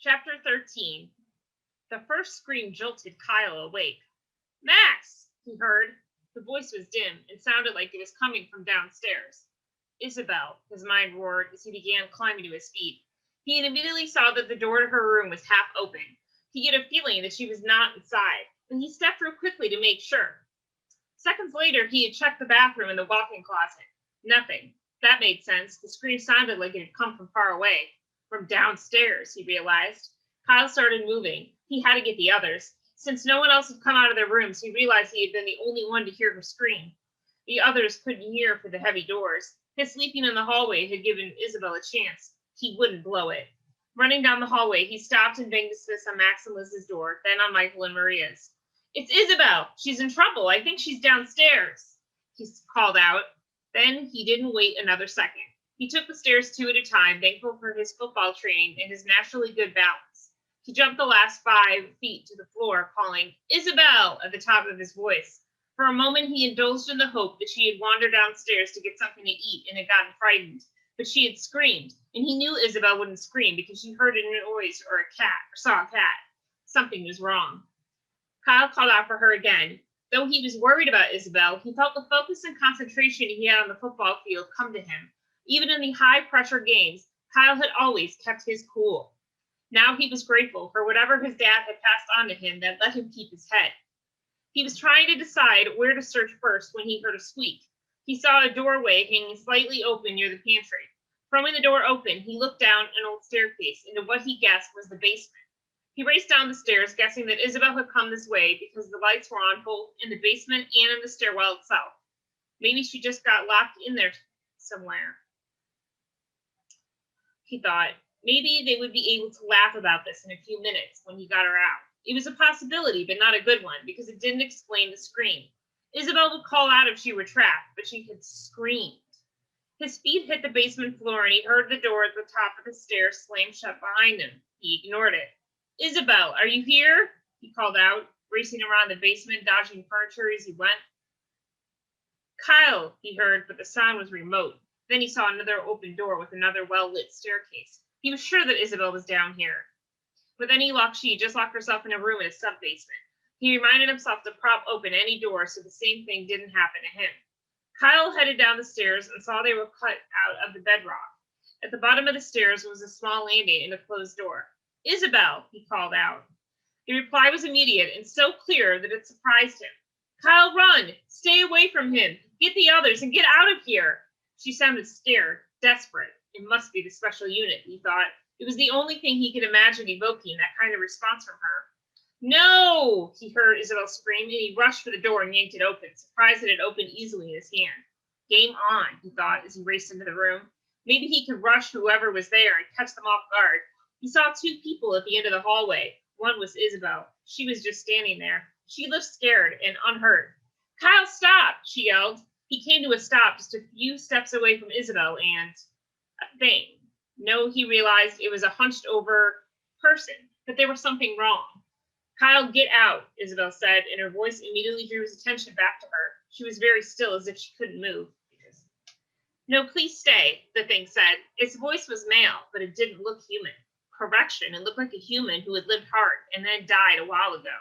Chapter 13. The first scream jolted Kyle awake. "Max!" he heard. The voice was dim and sounded like it was coming from downstairs. "Isabel," his mind roared as he began climbing to his feet. He immediately saw that the door to her room was half open. He had a feeling that she was not inside, but he stepped through quickly to make sure. Seconds later, he had checked the bathroom and the walk-in closet. Nothing. That made sense. The scream sounded like it had come from far away. From downstairs, he realized. Kyle started moving. He had to get the others. Since no one else had come out of their rooms, he realized he had been the only one to hear her scream. The others couldn't hear for the heavy doors. His sleeping in the hallway had given Isabel a chance. He wouldn't blow it. Running down the hallway, he stopped and banged his fist on Max and Liz's door, then on Michael and Maria's. "It's Isabel! She's in trouble! I think she's downstairs!" he called out. Then he didn't wait another second. He took the stairs 2 at a time, thankful for his football training and his naturally good balance. He jumped the last 5 feet to the floor, calling, "Isabel!" at the top of his voice. For a moment, he indulged in the hope that she had wandered downstairs to get something to eat and had gotten frightened. But she had screamed, and he knew Isabel wouldn't scream because she heard a noise or saw a cat. Something was wrong. Kyle called out for her again. Though he was worried about Isabel, he felt the focus and concentration he had on the football field come to him. Even in the high-pressure games, Kyle had always kept his cool. Now he was grateful for whatever his dad had passed on to him that let him keep his head. He was trying to decide where to search first when he heard a squeak. He saw a doorway hanging slightly open near the pantry. Throwing the door open, he looked down an old staircase into what he guessed was the basement. He raced down the stairs, guessing that Isabel had come this way because the lights were on both in the basement and in the stairwell itself. Maybe she just got locked in there somewhere. He thought. Maybe they would be able to laugh about this in a few minutes when he got her out. It was a possibility, but not a good one, because it didn't explain the scream. Isabel would call out if she were trapped, but she had screamed. His feet hit the basement floor, and he heard the door at the top of the stairs slam shut behind him. He ignored it. "Isabel, are you here?" he called out, racing around the basement, dodging furniture as he went. "Kyle," he heard, but the sound was remote. Then he saw another open door with another well-lit staircase. He was sure that Isabel was down here. With any luck, she had just locked herself in a room in a sub-basement. He reminded himself to prop open any door so the same thing didn't happen to him. Kyle headed down the stairs and saw they were cut out of the bedrock. At the bottom of the stairs was a small landing and a closed door. "Isabel," he called out. The reply was immediate and so clear that it surprised him. "Kyle, run! Stay away from him! Get the others and get out of here!" She sounded scared, desperate. It must be the special unit, he thought. It was the only thing he could imagine evoking that kind of response from her. "No!" he heard Isabel scream, and he rushed for the door and yanked it open, surprised that it opened easily in his hand. Game on, he thought as he raced into the room. Maybe he could rush whoever was there and catch them off guard. He saw 2 people at the end of the hallway. One was Isabel. She was just standing there. She looked scared and unhurt. "Kyle, stop!" she yelled. He came to a stop just a few steps away from Isabel and a thing. No, he realized it was a hunched-over person, but there was something wrong. "Kyle, get out," Isabel said, and her voice immediately drew his attention back to her. She was very still, as if she couldn't move. "No, please stay," the thing said. Its voice was male, but it didn't look human. Correction, it looked like a human who had lived hard and then died a while ago.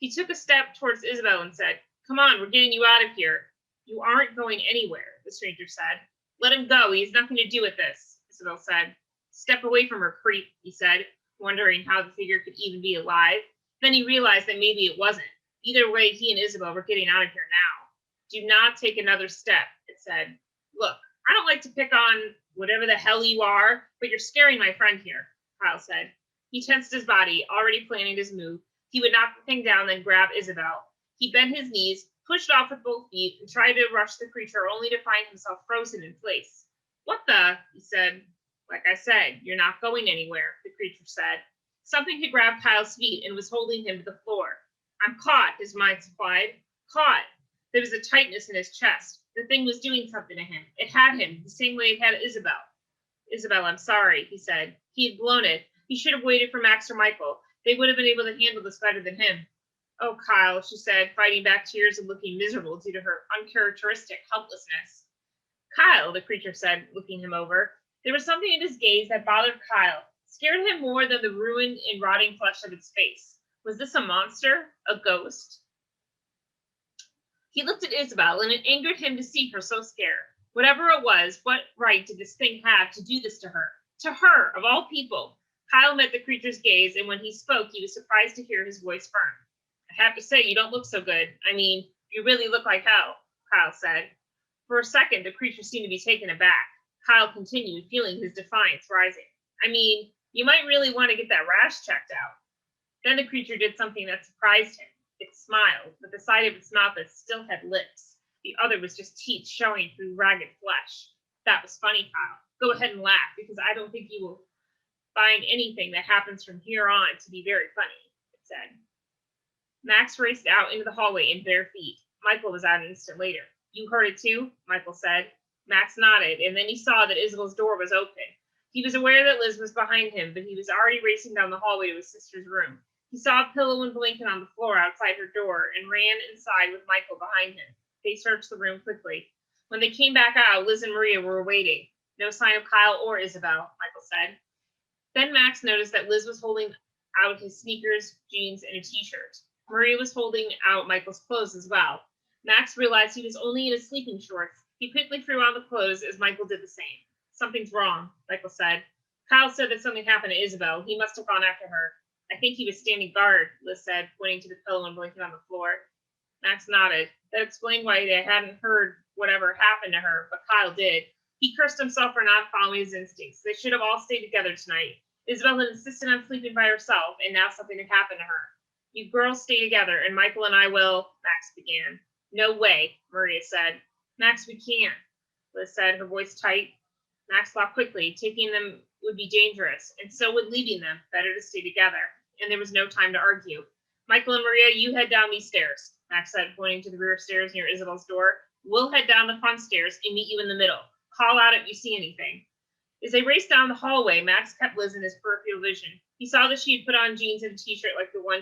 He took a step towards Isabel and said, "Come on, we're getting you out of here." "You aren't going anywhere," the stranger said. "Let him go. He has nothing to do with this," Isabel said. "Step away from her, creep," he said, wondering how the figure could even be alive. Then he realized that maybe it wasn't. Either way, he and Isabel were getting out of here now. "Do not take another step," it said. "Look, I don't like to pick on whatever the hell you are, but you're scaring my friend here," Kyle said. He tensed his body, already planning his move. He would knock the thing down, then grab Isabel. He bent his knees, pushed off with both feet, and tried to rush the creature, only to find himself frozen in place. "What the?" he said. "Like I said, you're not going anywhere," the creature said. Something had grabbed Kyle's feet and was holding him to the floor. "I'm caught," his mind supplied. "Caught." There was a tightness in his chest. The thing was doing something to him. It had him, the same way it had Isabel. "Isabel, I'm sorry," he said. He had blown it. He should have waited for Max or Michael. They would have been able to handle this better than him. "Oh, Kyle," she said, fighting back tears and looking miserable due to her uncharacteristic helplessness. "Kyle," the creature said, looking him over. There was something in his gaze that bothered Kyle, scared him more than the ruined and rotting flesh of its face. Was this a monster? A ghost? He looked at Isabel, and it angered him to see her so scared. Whatever it was, what right did this thing have to do this to her? To her, of all people. Kyle met the creature's gaze, and when he spoke, he was surprised to hear his voice firm. I have to say, you don't look so good. I mean, you really look like hell, Kyle said. For a second, the creature seemed to be taken aback. Kyle continued, feeling his defiance rising. I mean, you might really want to get that rash checked out. Then the creature did something that surprised him. It smiled, but the side of its mouth that still had lips. The other was just teeth showing through ragged flesh. That was funny, Kyle. Go ahead and laugh, because I don't think you will find anything that happens from here on to be very funny, it said. Max raced out into the hallway in bare feet. Michael was out an instant later. You heard it too? Michael said. Max nodded, and then he saw that Isabel's door was open. He was aware that Liz was behind him, but he was already racing down the hallway to his sister's room. He saw a pillow and blanket on the floor outside her door and ran inside with Michael behind him. They searched the room quickly. When they came back out, Liz and Maria were waiting. No sign of Kyle or Isabel, Michael said. Then Max noticed that Liz was holding out his sneakers, jeans, and a t-shirt. Maria was holding out Michael's clothes as well. Max realized he was only in his sleeping shorts. He quickly threw on the clothes as Michael did the same. Something's wrong, Michael said. Kyle said that something happened to Isabel. He must have gone after her. I think he was standing guard, Liz said, pointing to the pillow and blanket on the floor. Max nodded. That explained why they hadn't heard whatever happened to her, but Kyle did. He cursed himself for not following his instincts. They should have all stayed together tonight. Isabel had insisted on sleeping by herself, and now something had happened to her. You girls stay together, and Michael and I will, Max began. No way, Maria said. Max, we can't, Liz said, her voice tight. Max thought quickly. Taking them would be dangerous, and so would leaving them. Better to stay together. And there was no time to argue. Michael and Maria, you head down these stairs, Max said, pointing to the rear stairs near Isabel's door. We'll head down the front stairs and meet you in the middle. Call out if you see anything. As they raced down the hallway, Max kept Liz in his peripheral vision. He saw that she had put on jeans and a t-shirt like the one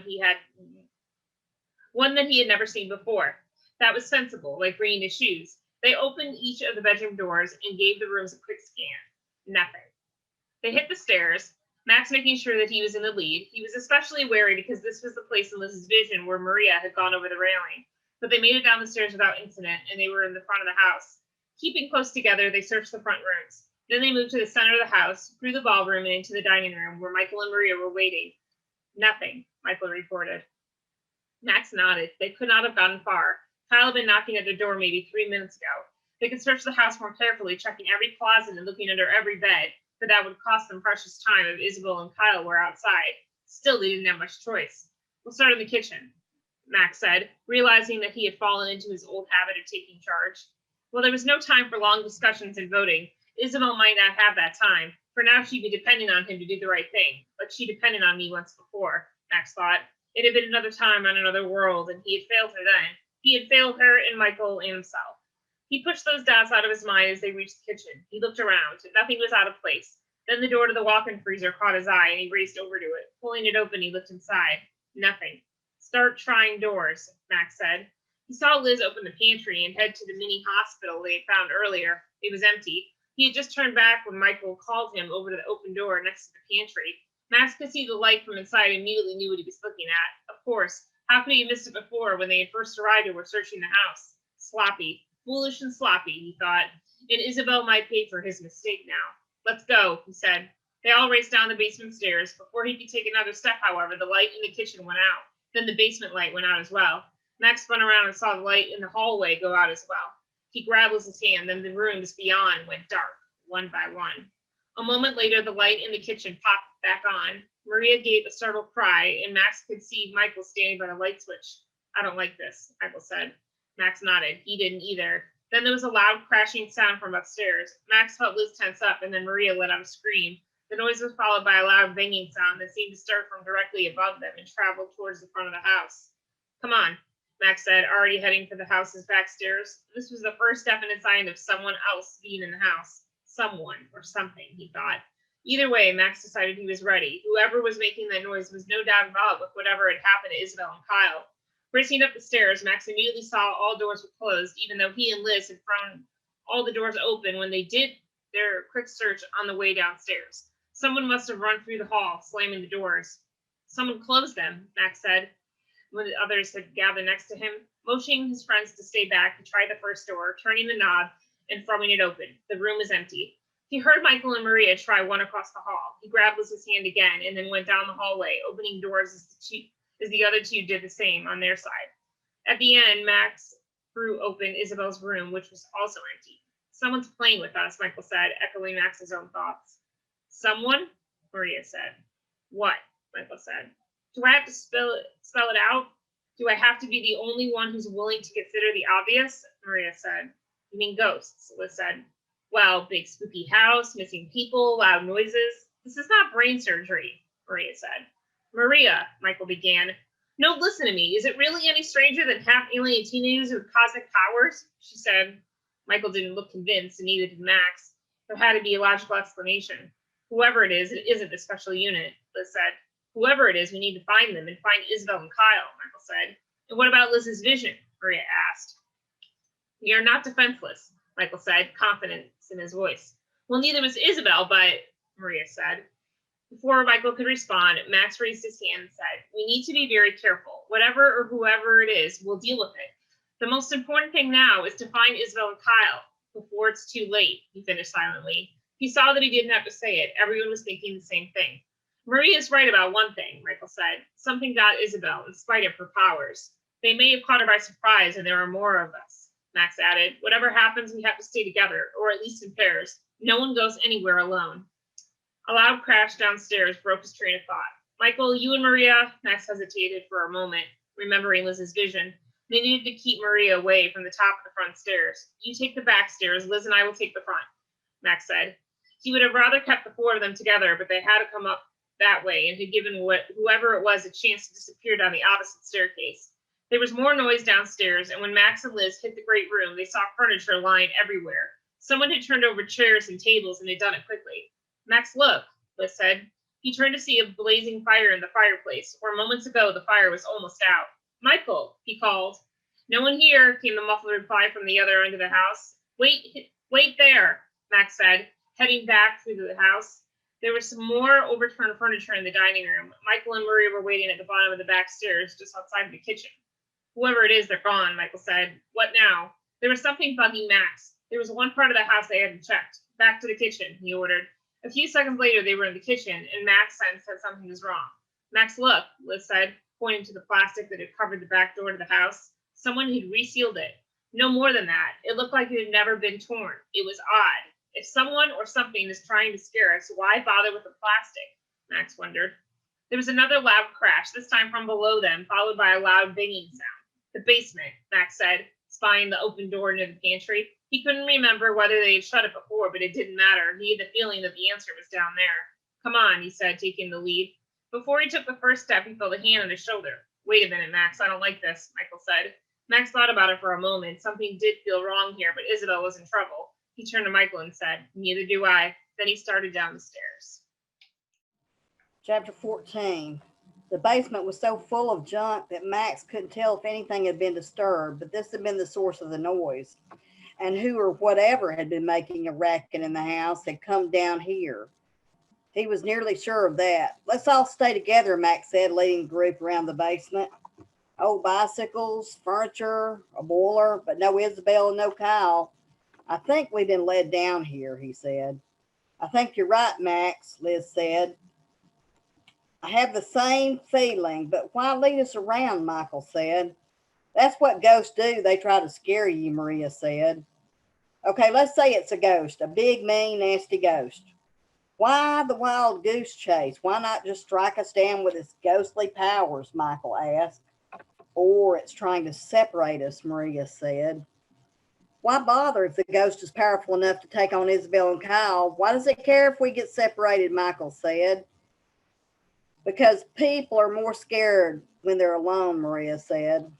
that he had never seen before. That was sensible, like bringing his shoes. They opened each of the bedroom doors and gave the rooms a quick scan. Nothing. They hit the stairs, Max making sure that he was in the lead. He was especially wary because this was the place in Liz's vision where Maria had gone over the railing. But they made it down the stairs without incident, and they were in the front of the house. Keeping close together, they searched the front rooms. Then they moved to the center of the house, through the ballroom, and into the dining room, where Michael and Maria were waiting. Nothing, Michael reported. Max nodded. They could not have gotten far. Kyle had been knocking at their door maybe 3 minutes ago. They could search the house more carefully, checking every closet and looking under every bed, but that would cost them precious time if Isabel and Kyle were outside. Still, they didn't have much choice. We'll start in the kitchen, Max said, realizing that he had fallen into his old habit of taking charge. Well, there was no time for long discussions and voting. Isabel might not have that time. For now, she'd be depending on him to do the right thing. But she depended on me once before, Max thought. It had been another time on another world, and he had failed her then. He had failed her and Michael and himself. He pushed those doubts out of his mind as they reached the kitchen. He looked around. Nothing was out of place. Then the door to the walk-in freezer caught his eye, and he raced over to it. Pulling it open, he looked inside. Nothing. Start trying doors, Max said. He saw Liz open the pantry and head to the mini hospital they had found earlier. It was empty. He had just turned back when Michael called him over to the open door next to the pantry. Max could see the light from inside and immediately knew what he was looking at. Of course. How could he have missed it before when they had first arrived and were searching the house? Sloppy. Foolish and sloppy, he thought. And Isabel might pay for his mistake now. Let's go, he said. They all raced down the basement stairs. Before he could take another step, however, the light in the kitchen went out. Then the basement light went out as well. Max spun around and saw the light in the hallway go out as well. He grabbed Liz's hand, then the rooms beyond went dark, one by one. A moment later, the light in the kitchen popped back on. Maria gave a startled cry, and Max could see Michael standing by the light switch. I don't like this, Michael said. Max nodded. He didn't either. Then there was a loud crashing sound from upstairs. Max felt Liz tense up, and then Maria let out a scream. The noise was followed by a loud banging sound that seemed to start from directly above them and travel towards the front of the house. Come on, Max said, already heading for the house's back stairs. This was the first definite sign of someone else being in the house. Someone or something, he thought. Either way, Max decided he was ready. Whoever was making that noise was no doubt involved with whatever had happened to Isabel and Kyle. Racing up the stairs, Max immediately saw all doors were closed, even though he and Liz had thrown all the doors open when they did their quick search on the way downstairs. Someone must have run through the hall, slamming the doors. Someone closed them, Max said, when the others had gathered next to him. Motioning his friends to stay back, he tried the first door, turning the knob and throwing it open. The room was empty. He heard Michael and Maria try one across the hall. He grabbed Liz's hand again and then went down the hallway, opening doors as the other two did the same on their side. At the end, Max threw open Isabel's room, which was also empty. Someone's playing with us, Michael said, echoing Max's own thoughts. Someone? Maria said. What? Michael said. Do I have to spell it out? Do I have to be the only one who's willing to consider the obvious? Maria said. You mean ghosts, Liz said. Well, big spooky house, missing people, loud noises. This is not brain surgery, Maria said. Maria, Michael began. No, listen to me. Is it really any stranger than half-alien teenagers with cosmic powers? She said. Michael didn't look convinced, and neither did Max. There had to be a logical explanation. Whoever it isn't a special unit, Liz said. Whoever it is, we need to find them and find Isabel and Kyle, Michael said. And what about Liz's vision? Maria asked. We are not defenseless, Michael said, confidence in his voice. Well, neither was Isabel, but, Maria said. Before Michael could respond, Max raised his hand and said, we need to be very careful. Whatever or whoever it is, we'll deal with it. The most important thing now is to find Isabel and Kyle before it's too late, he finished silently. He saw that he didn't have to say it. Everyone was thinking the same thing. Maria's right about one thing, Michael said. Something got Isabel in spite of her powers. They may have caught her by surprise, and there are more of us, Max added. Whatever happens, we have to stay together, or at least in pairs. No one goes anywhere alone. A loud crash downstairs broke his train of thought. Michael, you and Maria, Max hesitated for a moment, remembering Liz's vision. They needed to keep Maria away from the top of the front stairs. You take the back stairs, Liz and I will take the front, Max said. He would have rather kept the four of them together, but they had to come up that way and had given whoever it was a chance to disappear down the opposite staircase. There was more noise downstairs, and when Max and Liz hit the great room, they saw furniture lying everywhere. Someone had turned over chairs and tables, and they'd done it quickly. Max, look, Liz said. He turned to see a blazing fire in the fireplace, where moments ago the fire was almost out. Michael, he called. No one here, came the muffled reply from the other end of the house. Wait there, Max said, heading back through the house. There was some more overturned furniture in the dining room. Michael and Maria were waiting at the bottom of the back stairs, just outside the kitchen. Whoever it is, they're gone, Michael said. What now? There was something bugging Max. There was one part of the house they hadn't checked. Back to the kitchen, he ordered. A few seconds later, they were in the kitchen, and Max sensed that something was wrong. Max, look, Liz said, pointing to the plastic that had covered the back door to the house. Someone had resealed it. No more than that. It looked like it had never been torn. It was odd. If someone or something is trying to scare us, why bother with the plastic? Max wondered. There was another loud crash, this time from below them, followed by a loud banging sound. The basement, Max said, spying the open door into the pantry. He couldn't remember whether they had shut it before, but it didn't matter. He had the feeling that the answer was down there. Come on, he said, taking the lead. Before he took the first step, he felt a hand on his shoulder. Wait a minute, Max, I don't like this, Michael said. Max thought about it for a moment. Something did feel wrong here, but Isabel was in trouble. He turned to Michael and said, neither do I. Then he started down the stairs. Chapter 14. The basement was so full of junk that Max couldn't tell if anything had been disturbed, but this had been the source of the noise. And who or whatever had been making a racket in the house had come down here. He was nearly sure of that. Let's all stay together, Max said, leading the group around the basement. Old bicycles, furniture, a boiler, but no Isabel and no Kyle. I think we've been led down here, he said. I think you're right, Max, Liz said. I have the same feeling, but why lead us around, Michael said. That's what ghosts do. They try to scare you, Maria said. Okay, let's say it's a ghost, a big, mean, nasty ghost. Why the wild goose chase? Why not just strike us down with its ghostly powers, Michael asked. Or it's trying to separate us, Maria said. Why bother if the ghost is powerful enough to take on Isabel and Kyle? Why does it care if we get separated, Michael said. Because people are more scared when they're alone, Maria said.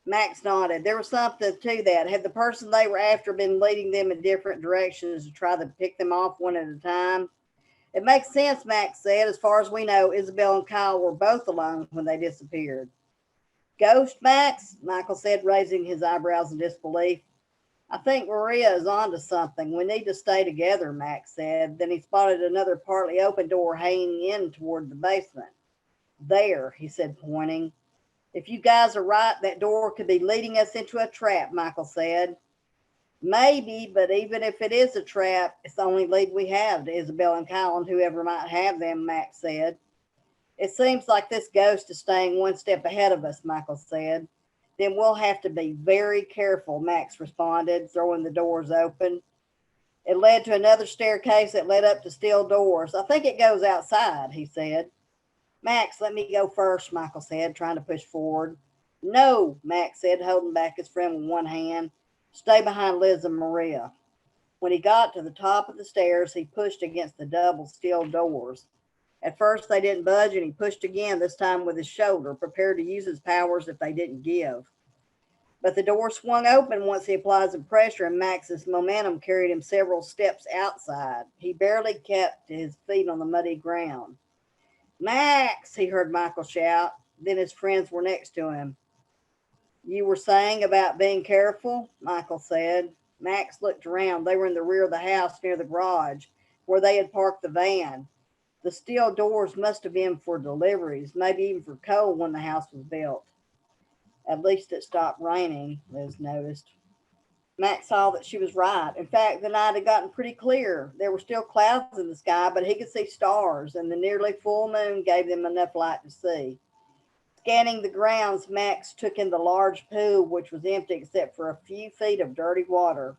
Max nodded. There was something to that. Had the person they were after been leading them in different directions to try to pick them off one at a time? It makes sense, Max said. As far as we know, Isabel and Kyle were both alone when they disappeared. Ghost, Max? Michael said, raising his eyebrows in disbelief. I think Maria is onto something. We need to stay together, Max said. Then he spotted another partly open door hanging in toward the basement. There, he said, pointing. If you guys are right, that door could be leading us into a trap, Michael said. Maybe, but even if it is a trap, it's the only lead we have to Isabel and Kyle and whoever might have them, Max said. It seems like this ghost is staying one step ahead of us, Michael said. Then we'll have to be very careful, Max responded, throwing the doors open. It led to another staircase that led up to steel doors. I think it goes outside, he said. Max, let me go first, Michael said, trying to push forward. No, Max said, holding back his friend with one hand. Stay behind Liz and Maria. When he got to the top of the stairs, he pushed against the double steel doors. At first, they didn't budge, and he pushed again, this time with his shoulder, prepared to use his powers if they didn't give. But the door swung open once he applied some pressure, and Max's momentum carried him several steps outside. He barely kept his feet on the muddy ground. Max, he heard Michael shout. Then his friends were next to him. You were saying about being careful, Michael said. Max looked around. They were in the rear of the house near the garage, where they had parked the van. The steel doors must have been for deliveries, maybe even for coal when the house was built. At least it stopped raining, Liz noticed. Max saw that she was right. In fact, the night had gotten pretty clear. There were still clouds in the sky, but he could see stars, and the nearly full moon gave them enough light to see. Scanning the grounds, Max took in the large pool, which was empty except for a few feet of dirty water.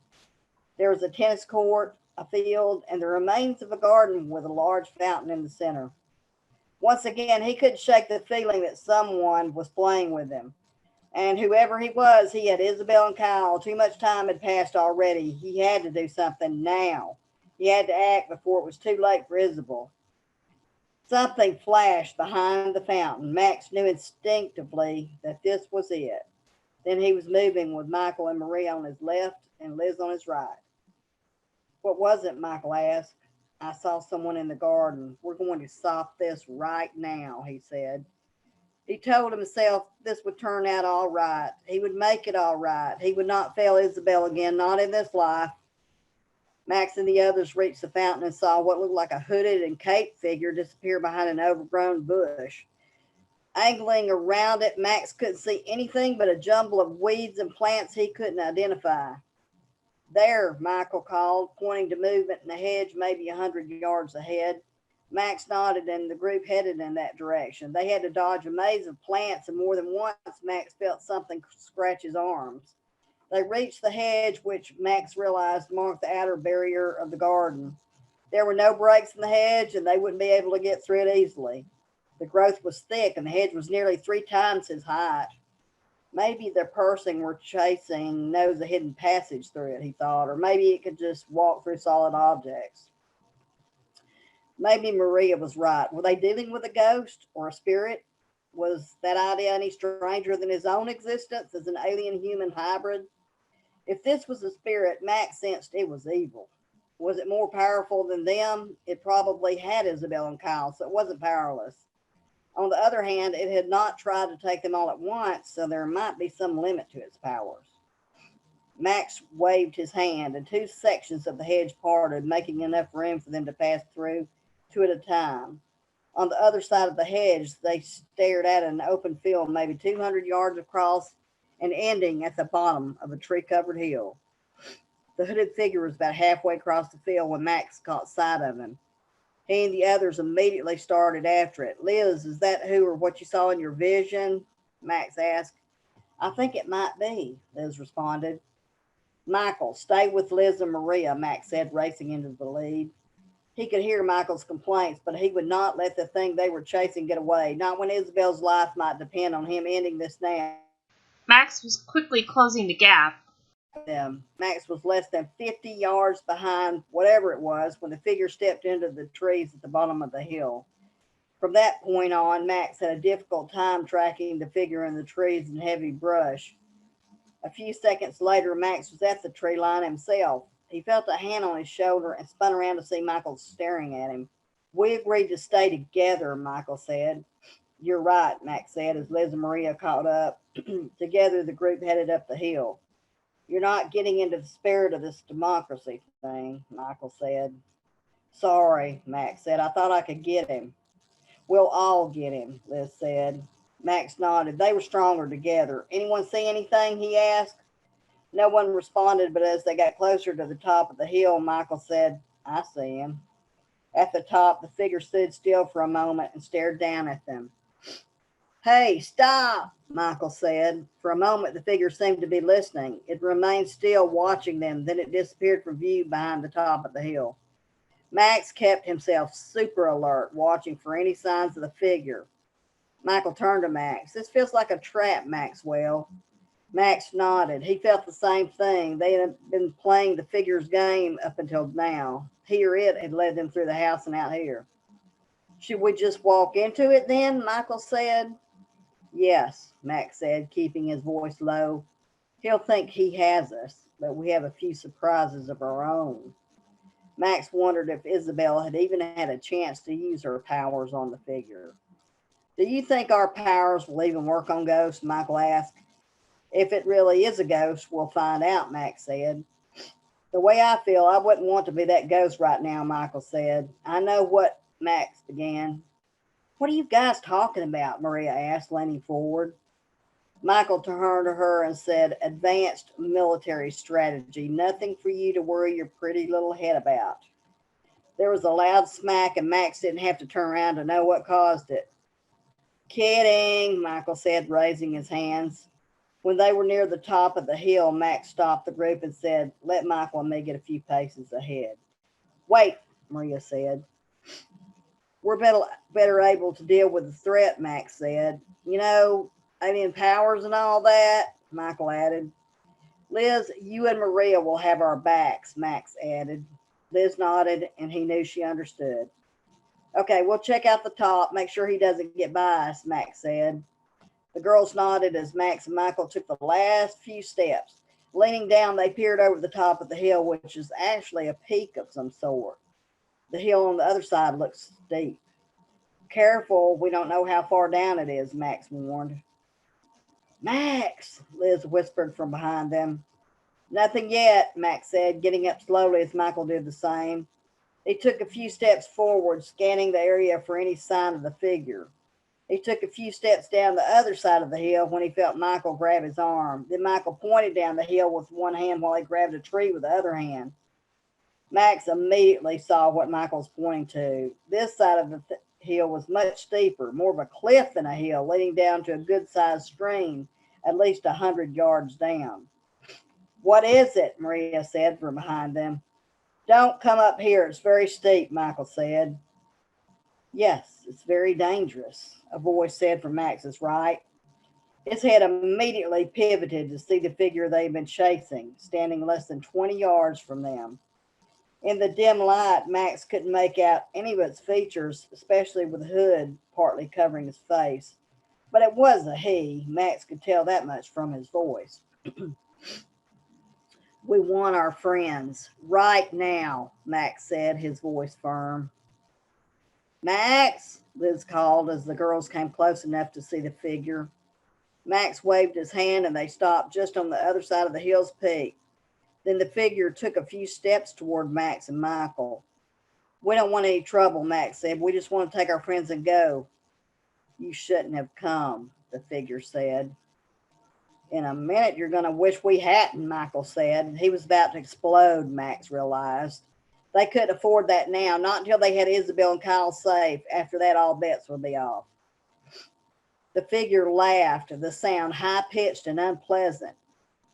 There was a tennis court, a field, and the remains of a garden with a large fountain in the center. Once again, he couldn't shake the feeling that someone was playing with him. And whoever he was, he had Isabel and Kyle. Too much time had passed already. He had to do something now. He had to act before it was too late for Isabel. Something flashed behind the fountain. Max knew instinctively that this was it. Then he was moving with Michael and Maria on his left and Liz on his right. What was it? Michael asked. I saw someone in the garden. We're going to stop this right now, he said. He told himself this would turn out all right. He would make it all right. He would not fail Isabel again, not in this life. Max and the others reached the fountain and saw what looked like a hooded and caped figure disappear behind an overgrown bush. Angling around it, Max couldn't see anything but a jumble of weeds and plants he couldn't identify. There, Michael called, pointing to movement in the hedge maybe 100 yards ahead. Max nodded and the group headed in that direction. They had to dodge a maze of plants, and more than once Max felt something scratch his arms. They reached the hedge, which Max realized marked the outer barrier of the garden. There were no breaks in the hedge, and they wouldn't be able to get through it easily. The growth was thick, and the hedge was nearly 3 times his height. Maybe the person we're chasing knows a hidden passage through it, he thought, or maybe it could just walk through solid objects. Maybe Maria was right. Were they dealing with a ghost or a spirit? Was that idea any stranger than his own existence as an alien human hybrid? If this was a spirit, Max sensed it was evil. Was it more powerful than them? It probably had Isabel and Kyle, so it wasn't powerless. On the other hand, it had not tried to take them all at once, so there might be some limit to its powers. Max waved his hand, and 2 sections of the hedge parted, making enough room for them to pass through 2 at a time. On the other side of the hedge, they stared at an open field maybe 200 yards across and ending at the bottom of a tree-covered hill. The hooded figure was about halfway across the field when Max caught sight of him. He and the others immediately started after it. Liz, is that who or what you saw in your vision? Max asked. I think it might be, Liz responded. Michael, stay with Liz and Maria, Max said, racing into the lead. He could hear Michael's complaints, but he would not let the thing they were chasing get away, not when Isabel's life might depend on him ending this now. Max was quickly closing the gap. Max was less than 50 yards behind whatever it was when the figure stepped into the trees at the bottom of the hill. From that point on, Max had a difficult time tracking the figure in the trees and heavy brush. A few seconds later, Max was at the tree line himself. He felt a hand on his shoulder and spun around to see Michael staring at him. We agreed to stay together, Michael said. You're right, Max said as Liz and Maria caught up. Together, the group headed up the hill. You're not getting into the spirit of this democracy thing, Michael said. Sorry, Max said. I thought I could get him. We'll all get him, Liz said. Max nodded. They were stronger together. Anyone see anything? He asked. No one responded, but as they got closer to the top of the hill, Michael said, I see him. At the top, the figure stood still for a moment and stared down at them. Hey, stop, Michael said. For a moment, the figure seemed to be listening. It remained still, watching them, then it disappeared from view behind the top of the hill. Max kept himself super alert, watching for any signs of the figure. Michael turned to Max. This feels like a trap, Maxwell. Max nodded. He felt the same thing. They had been playing the figure's game up until now. He or it had led them through the house and out here. Should we just walk into it then? Michael said. Yes, Max said, keeping his voice low. He'll think he has us, but we have a few surprises of our own. Max wondered if Isabel had even had a chance to use her powers on the figure. Do you think our powers will even work on ghosts? Michael asked. If it really is a ghost, we'll find out, Max said. The way I feel, I wouldn't want to be that ghost right now, Michael said. I know what, Max began. What are you guys talking about? Maria asked, leaning forward. Michael turned to her and said, advanced military strategy, nothing for you to worry your pretty little head about. There was a loud smack and Max didn't have to turn around to know what caused it. Kidding, Michael said, raising his hands. When they were near the top of the hill, Max stopped the group and said, let Michael and me get a few paces ahead. Wait, Maria said. We're better able to deal with the threat, Max said. You know, alien powers and all that, Michael added. Liz, you and Maria will have our backs, Max added. Liz nodded, and he knew she understood. Okay, we'll check out the top, make sure he doesn't get by us, Max said. The girls nodded as Max and Michael took the last few steps. Leaning down, they peered over the top of the hill, which is actually a peak of some sort. The hill on the other side looks steep. Careful, we don't know how far down it is, Max warned. Max, Liz whispered from behind them. Nothing yet, Max said, getting up slowly as Michael did the same. He took a few steps forward, scanning the area for any sign of the figure. He took a few steps down the other side of the hill when he felt Michael grab his arm. Then Michael pointed down the hill with one hand while he grabbed a tree with the other hand. Max immediately saw what Michael was pointing to. This side of the hill was much steeper, more of a cliff than a hill, leading down to a good-sized stream, at least 100 yards down. What is it? Maria said from behind them. Don't come up here. It's very steep, Michael said. Yes, it's very dangerous, a voice said from Max's right. His head immediately pivoted to see the figure they'd been chasing, standing less than 20 yards from them. In the dim light, Max couldn't make out any of its features, especially with the hood partly covering his face. But it was a he. Max could tell that much from his voice. We want our friends right now, Max said, his voice firm. Max, Liz called as the girls came close enough to see the figure. Max waved his hand and they stopped just on the other side of the hill's peak. Then the figure took a few steps toward Max and Michael. We don't want any trouble, Max said. We just want to take our friends and go. You shouldn't have come, the figure said. In a minute, you're going to wish we hadn't, Michael said. He was about to explode, Max realized. They couldn't afford that now, not until they had Isabel and Kyle safe. After that, all bets would be off. The figure laughed, the sound high-pitched and unpleasant.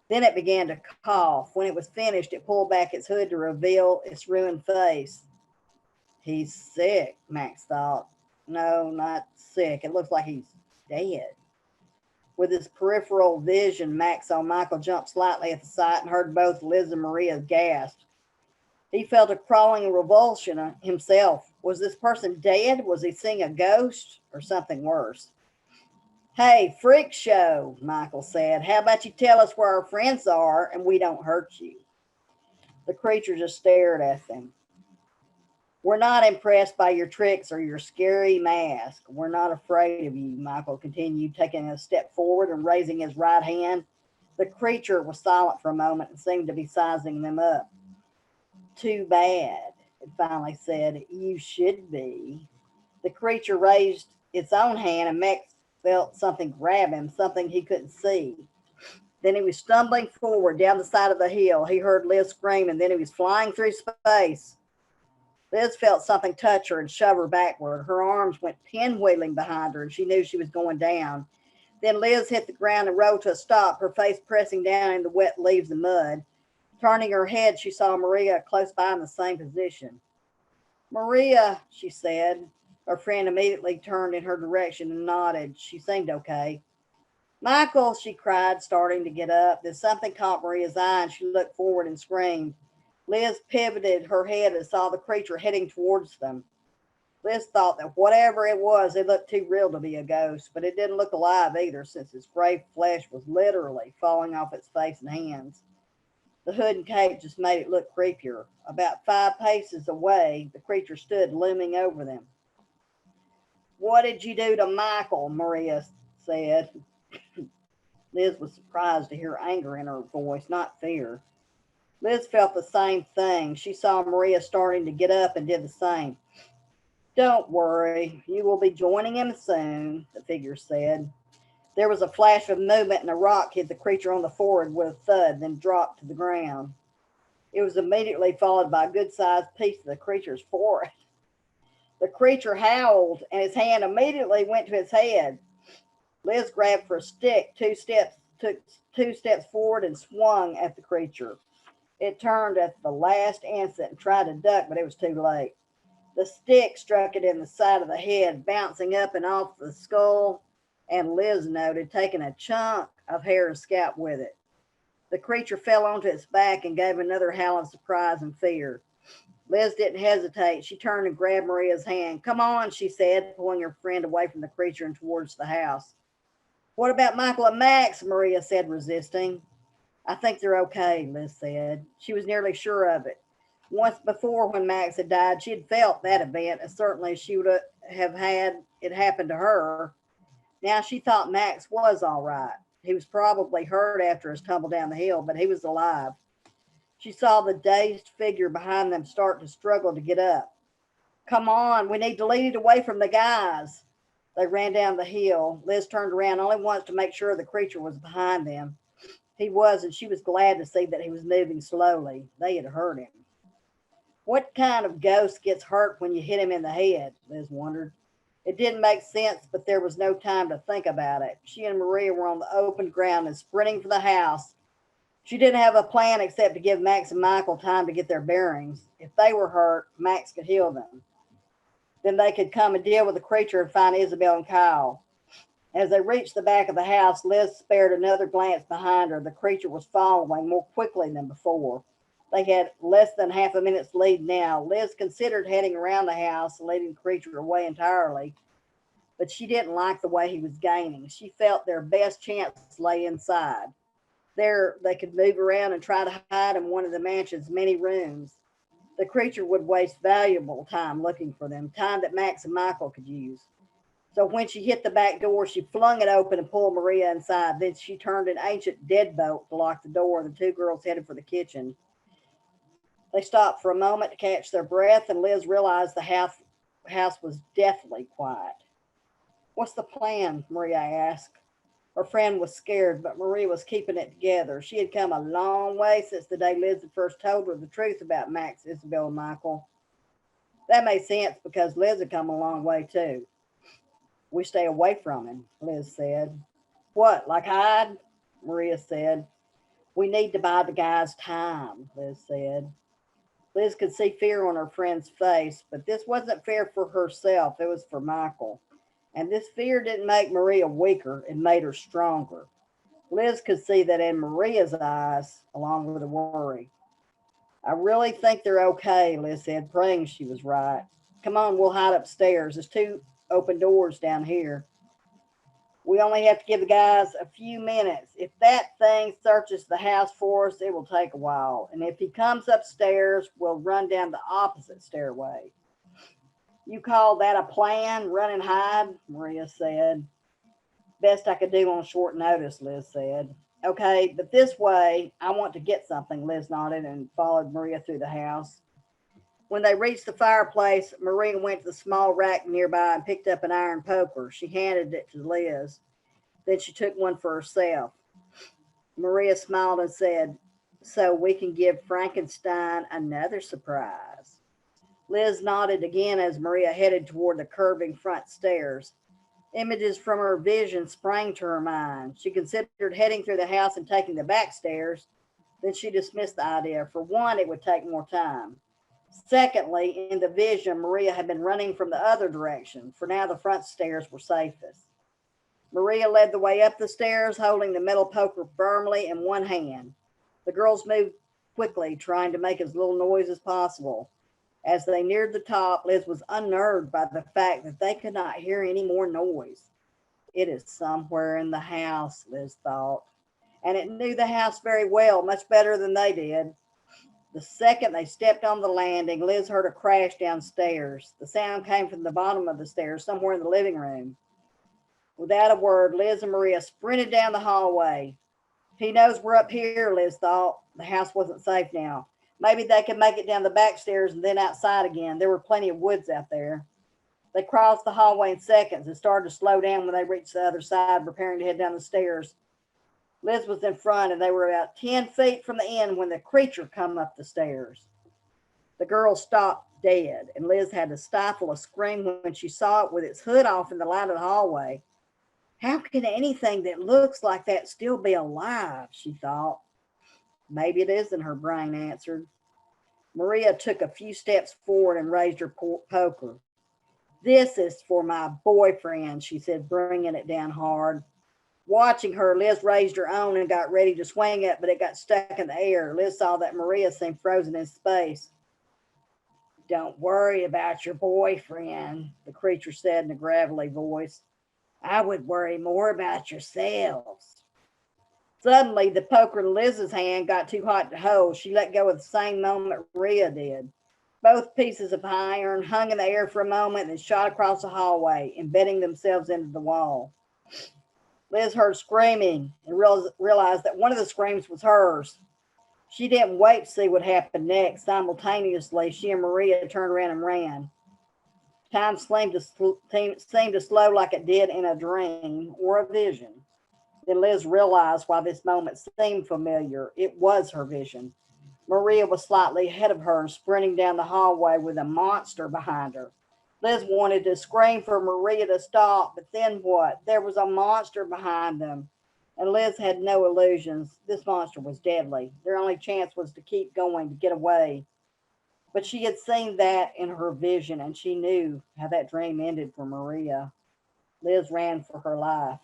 Then it began to cough. When it was finished, it pulled back its hood to reveal its ruined face. He's sick, Max thought. No, not sick. It looks like he's dead. With his peripheral vision, Max saw Michael jump slightly at the sight and heard both Liz and Maria gasp. He felt a crawling revulsion himself. Was this person dead? Was he seeing a ghost or something worse? Hey, freak show, Michael said. How about you tell us where our friends are and we don't hurt you? The creature just stared at them. We're not impressed by your tricks or your scary mask. We're not afraid of you, Michael continued, taking a step forward and raising his right hand. The creature was silent for a moment and seemed to be sizing them up. Too bad, it finally said. You should be. The creature raised its own hand, and Max felt something grab him, something he couldn't see. Then he was stumbling forward down the side of the hill. He heard Liz scream, and then he was flying through space. Liz felt something touch her and shove her backward. Her arms went pinwheeling behind her, and she knew she was going down. Then Liz hit the ground and rolled to a stop, her face pressing down into wet leaves and mud. Turning her head, she saw Maria close by in the same position. Maria, she said. Her friend immediately turned in her direction and nodded. She seemed okay. Michael, she cried, starting to get up. Then something caught Maria's eye, and she looked forward and screamed. Liz pivoted her head and saw the creature heading towards them. Liz thought that whatever it was, it looked too real to be a ghost, but it didn't look alive either, since its gray flesh was literally falling off its face and hands. The hood and cape just made it look creepier. About 5 paces away, the creature stood looming over them. What did you do to Michael? Maria said. Liz was surprised to hear anger in her voice, not fear. Liz felt the same thing. She saw Maria starting to get up and did the same. Don't worry, you will be joining him soon, the figure said. There was a flash of movement, and a rock hit the creature on the forehead with a thud, then dropped to the ground. It was immediately followed by a good-sized piece of the creature's forehead. The creature howled, and his hand immediately went to his head. Liz grabbed for a stick, took 2 steps forward and swung at the creature. It turned at the last instant and tried to duck, but it was too late. The stick struck it in the side of the head, bouncing up and off the skull, and Liz noted, taking a chunk of hair and scalp with it. The creature fell onto its back and gave another howl of surprise and fear. Liz didn't hesitate. She turned and grabbed Maria's hand. Come on, she said, pulling her friend away from the creature and towards the house. What about Michael and Max? Maria said, resisting. I think they're okay, Liz said. She was nearly sure of it. Once before, when Max had died, she had felt that event, and certainly she would have had it happen to her. Now she thought Max was all right. He was probably hurt after his tumble down the hill, but he was alive. She saw the dazed figure behind them start to struggle to get up. Come on, we need to lead it away from the guys. They ran down the hill. Liz turned around only once to make sure the creature was behind them. He was, and she was glad to see that he was moving slowly. They had hurt him. What kind of ghost gets hurt when you hit him in the head? Liz wondered. It didn't make sense, but there was no time to think about it. She and Maria were on the open ground and sprinting for the house. She didn't have a plan except to give Max and Michael time to get their bearings. If they were hurt, Max could heal them. Then they could come and deal with the creature and find Isabel and Kyle. As they reached the back of the house, Liz spared another glance behind her. The creature was following more quickly than before. They had less than half a minute's lead now. Liz considered heading around the house and leading the creature away entirely, but she didn't like the way he was gaining. She felt their best chance lay inside. There, they could move around and try to hide in one of the mansion's many rooms. The creature would waste valuable time looking for them, time that Max and Michael could use. So when she hit the back door, she flung it open and pulled Maria inside. Then she turned an ancient deadbolt to lock the door. The 2 girls headed for the kitchen. They stopped for a moment to catch their breath, and Liz realized the house was deathly quiet. What's the plan? Maria asked. Her friend was scared, but Maria was keeping it together. She had come a long way since the day Liz had first told her the truth about Max, Isabel, and Michael. That made sense because Liz had come a long way too. We stay away from him, Liz said. What, like hide? Maria said. We need to buy the guys time, Liz said. Liz could see fear on her friend's face, but this wasn't fear for herself. It was for Michael. And this fear didn't make Maria weaker. It made her stronger. Liz could see that in Maria's eyes, along with the worry. I really think they're okay, Liz said, praying she was right. Come on, we'll hide upstairs. There's 2 open doors down here. We only have to give the guys a few minutes. If that thing searches the house for us, it will take a while. And if he comes upstairs, we'll run down the opposite stairway. You call that a plan, run and hide? Maria said. Best I could do on short notice, Liz said. Okay, but this way, I want to get something, Liz nodded and followed Maria through the house. When they reached the fireplace, Maria went to the small rack nearby and picked up an iron poker. She handed it to Liz. Then she took one for herself. Maria smiled and said, "So we can give Frankenstein another surprise." Liz nodded again as Maria headed toward the curving front stairs. Images from her vision sprang to her mind. She considered heading through the house and taking the back stairs. Then she dismissed the idea. For one, it would take more time. Secondly, in the vision, Maria had been running from the other direction, for now the front stairs were safest. Maria led the way up the stairs, holding the metal poker firmly in one hand. The girls moved quickly, trying to make as little noise as possible. As they neared the top, Liz was unnerved by the fact that they could not hear any more noise. It is somewhere in the house, Liz thought. And it knew the house very well, much better than they did. The second they stepped on the landing, Liz heard a crash downstairs. The sound came from the bottom of the stairs, somewhere in the living room. Without a word, Liz and Maria sprinted down the hallway. He knows we're up here, Liz thought. The house wasn't safe now. Maybe they could make it down the back stairs and then outside again. There were plenty of woods out there. They crossed the hallway in seconds and started to slow down when they reached the other side, preparing to head down the stairs. Liz was in front, and they were about 10 feet from the end when the creature come up the stairs. The girl stopped dead, and Liz had to stifle a scream when she saw it with its hood off in the light of the hallway. How can anything that looks like that still be alive? She thought. Maybe it isn't, her brain answered. Maria took a few steps forward and raised her poker. This is for my boyfriend, she said, bringing it down hard. Watching her, Liz raised her own and got ready to swing it, but it got stuck in the air. Liz saw that Maria seemed frozen in space. Don't worry about your boyfriend, the creature said in a gravelly voice. I would worry more about yourselves. Suddenly, the poker in Liz's hand got too hot to hold. She let go at the same moment Maria did. Both pieces of iron hung in the air for a moment and shot across the hallway, embedding themselves into the wall. Liz heard screaming and realized that one of the screams was hers. She didn't wait to see what happened next. Simultaneously, she and Maria turned around and ran. Time seemed to slow like it did in a dream or a vision. Then Liz realized why this moment seemed familiar. It was her vision. Maria was slightly ahead of her and sprinting down the hallway with a monster behind her. Liz wanted to scream for Maria to stop, but then what? There was a monster behind them. And Liz had no illusions. This monster was deadly. Their only chance was to keep going, to get away. But she had seen that in her vision, and she knew how that dream ended for Maria. Liz ran for her life.